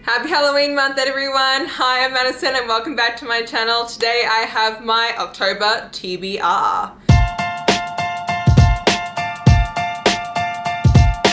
Happy Halloween month, everyone! Hi, I'm Madison and welcome back to my channel. Today I have my October TBR.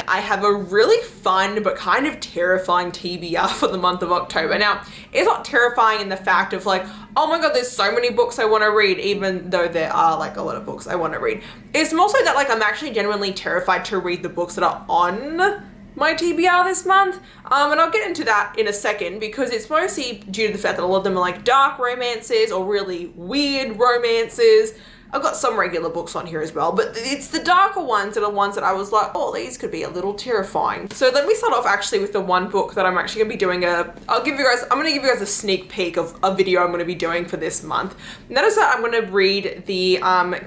I have a really fun but kind of terrifying TBR for the month of October. Now, it's not terrifying in the fact of like, oh my god, there's so many books I want to read, even though there are like a lot of books I want to read. It's more so that like I'm actually genuinely terrified to read the books that are on my TBR this month, and I'll get into that in a second because it's mostly due to the fact that a lot of them are like dark romances or really weird romances. I've got some regular books on here as well, but it's the darker ones that are ones that I was like, oh, these could be a little terrifying. So let me start off actually with the one book that I'm actually gonna be doing I'm gonna give you guys a sneak peek of a video I'm gonna be doing for this month. And that is that I'm gonna read the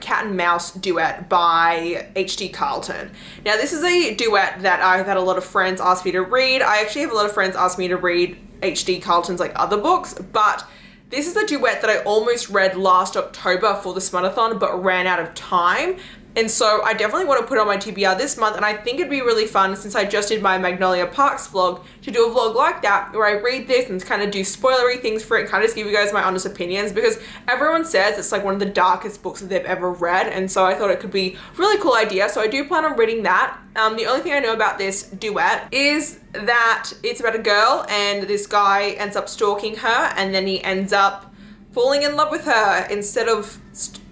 Cat and Mouse Duet by H.D. Carlton. Now this is a duet that I've had a lot of friends ask me to read. I actually have a lot of friends ask me to read H.D. Carlton's like other books, but this is a duet that I almost read last October for the spuntathon but ran out of time. And so I definitely want to put on my TBR this month, and I think it'd be really fun since I just did my Magnolia Parks vlog to do a vlog like that where I read this and kind of do spoilery things for it and kind of just give you guys my honest opinions because everyone says it's like one of the darkest books that they've ever read, and so I thought it could be a really cool idea. So I do plan on reading that. The only thing I know about this duet is that it's about a girl and this guy ends up stalking her and then he ends up falling in love with her instead of,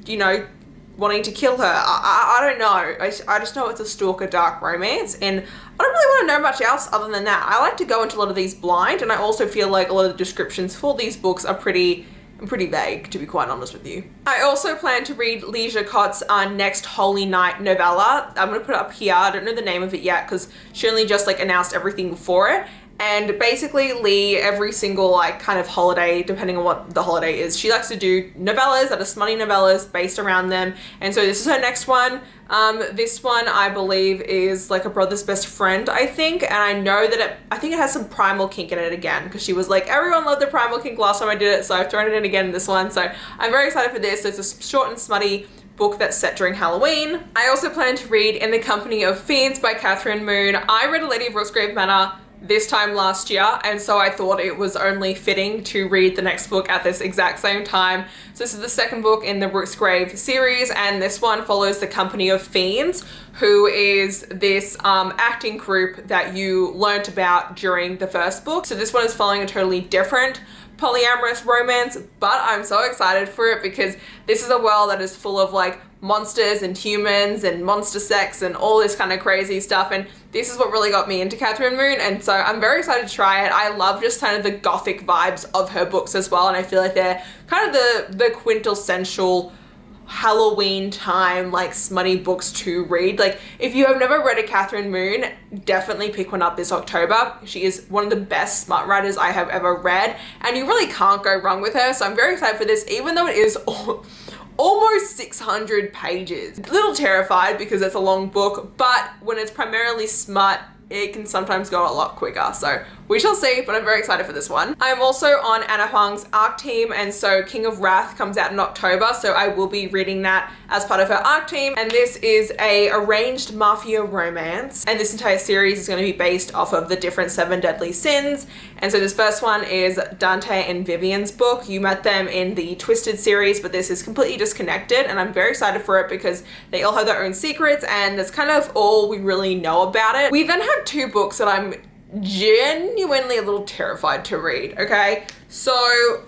you know, wanting to kill her. I don't know. I just know it's a stalker dark romance, and I don't really want to know much else other than that. I like to go into a lot of these blind, and I also feel like a lot of the descriptions for these books are pretty vague, to be quite honest with you. I also plan to read ლიᴏᴏᴏᴅ next Holy Night novella. I'm gonna put it up here. I don't know the name of it yet because she only just like announced everything for it. And basically Lee, every single like kind of holiday, depending on what the holiday is, she likes to do novellas that are smutty novellas based around them. And so this is her next one. This one I believe is like a brother's best friend, I think. And I know that I think it has some primal kink in it again because she was like, everyone loved the primal kink last time I did it. So I've thrown it in again in this one. So I'm very excited for this. It's a short and smutty book that's set during Halloween. I also plan to read In the Company of Fiends by Catherine Moon. I read A Lady of Rosegrave Manor this time last year, and so I thought it was only fitting to read the next book at this exact same time. So this is the second book in the Rosegrave series, and this one follows the Company of Fiends, who is this acting group that you learnt about during the first book. So this one is following a totally different polyamorous romance, but I'm so excited for it because this is a world that is full of like monsters and humans and monster sex and all this kind of crazy stuff, and this is what really got me into Catherine Moon, and so I'm very excited to try it. I love just kind of the gothic vibes of her books as well, and I feel like they're kind of the quintessential Halloween time like smutty books to read. Like if you have never read a Catherine Moon, definitely pick one up this October. She is one of the best smut writers I have ever read, and you really can't go wrong with her. So I'm very excited for this, even though it is almost 600 pages. A little terrified because it's a long book, but when it's primarily smut, it can sometimes go a lot quicker. So we shall see, but I'm very excited for this one. I'm also on Anna Huang's ARC team, and so King of Wrath comes out in October, so I will be reading that as part of her ARC team. And this is a arranged mafia romance, and this entire series is going to be based off of the different 7 deadly sins. And so this first one is Dante and Vivian's book. You met them in the Twisted series, but this is completely disconnected, and I'm very excited for it because they all have their own secrets, and that's kind of all we really know about it. We then have 2 books that I'm genuinely a little terrified to read, okay? So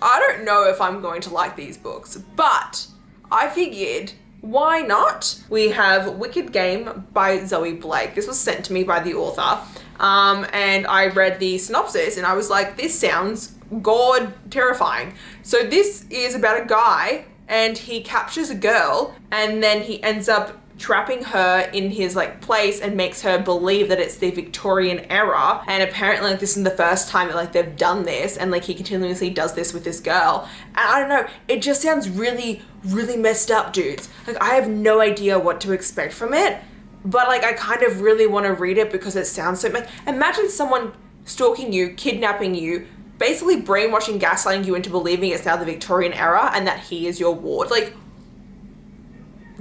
I don't know if I'm going to like these books, but I figured, why not? We have Wicked Game by Zoe Blake. This was sent to me by the author, and I read the synopsis and I was like, this sounds god terrifying. So this is about a guy and he captures a girl and then he ends up trapping her in his like place and makes her believe that it's the Victorian era, and apparently like this isn't the first time that like they've done this, and like he continuously does this with this girl, and I don't know, it just sounds really messed up, dudes. Like I have no idea what to expect from it, but like I kind of really want to read it because it sounds so like, imagine someone stalking you, kidnapping you, basically brainwashing, gaslighting you into believing it's now the Victorian era and that he is your ward. Like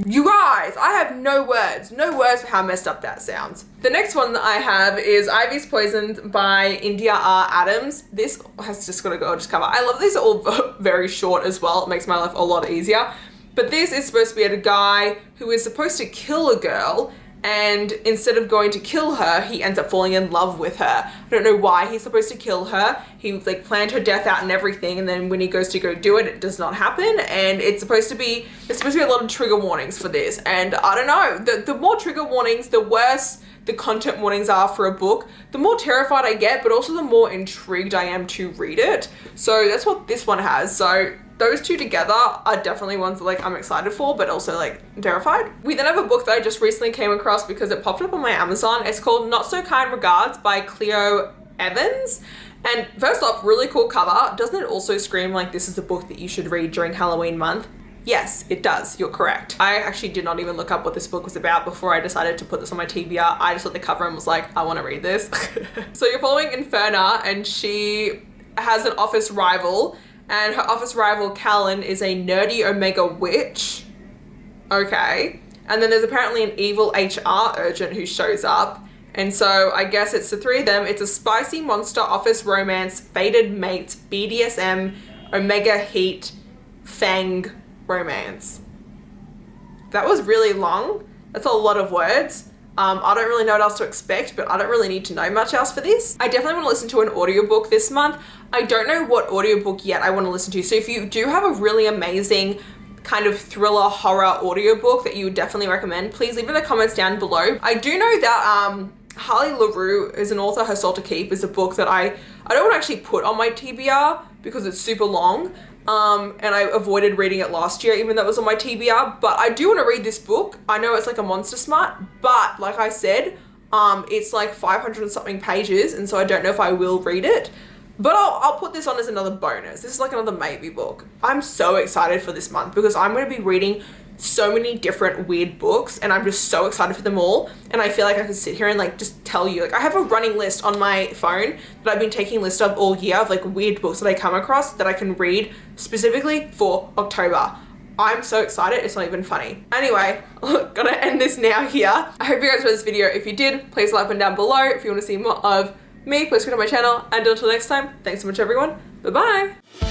You guys, I have no words for how messed up that sounds. The next one that I have is Ivy's Poisoned by India R. Adams. This has just got a gorgeous cover. I love these are all very short as well. It makes my life a lot easier. But this is supposed to be a guy who is supposed to kill a girl, and instead of going to kill her, he ends up falling in love with her. I don't know why he's supposed to kill her. He like planned her death out and everything, and then when he goes to go do it, it does not happen. And there's supposed to be a lot of trigger warnings for this. And I don't know, the more trigger warnings, the worse the content warnings are for a book, the more terrified I get, but also the more intrigued I am to read it. So that's what this one has. So those two together are definitely ones that like I'm excited for, but also like terrified. We then have a book that I just recently came across because it popped up on my Amazon. It's called Not So Kind Regards by ÇLİ Evans. And first off, really cool cover. Doesn't it also scream like this is a book that you should read during Halloween month? Yes, it does. You're correct. I actually did not even look up what this book was about before I decided to put this on my TBR. I just looked at the cover and was like, I want to read this. So you're following Inferna, and she has an office rival, and her office rival, Callan, is a nerdy Omega witch. Okay. And then there's apparently an evil HR urgent who shows up. And so I guess it's the three of them. It's a spicy monster office romance, fated mates, BDSM, Omega heat, Fang romance. That was really long. That's a lot of words. I don't really know what else to expect, but I don't really need to know much else for this. I definitely want to listen to an audiobook this month. I don't know what audiobook yet I want to listen to. So if you do have a really amazing kind of thriller horror audiobook that you would definitely recommend, please leave in the comments down below. I do know that Harley LaRue is an author. Her Soul to Keep is a book that I don't want to actually put on my TBR because it's super long. And I avoided reading it last year, even though it was on my TBR, but I do want to read this book. I know it's like a monster smart, but like I said, it's like 500 and something pages, and so I don't know if I will read it, but I'll put this on as another bonus. This is like another maybe book. I'm so excited for this month because I'm going to be reading so many different weird books, and I'm just so excited for them all. And I feel like I could sit here and like just tell you, like I have a running list on my phone that I've been taking lists of all year of like weird books that I come across that I can read specifically for October. I'm so excited, it's not even funny. Anyway, gonna end this now here. I hope you guys enjoyed this video. If you did, please like button down below. If you want to see more of me, please go to my channel. And until next time, thanks so much everyone. Bye bye.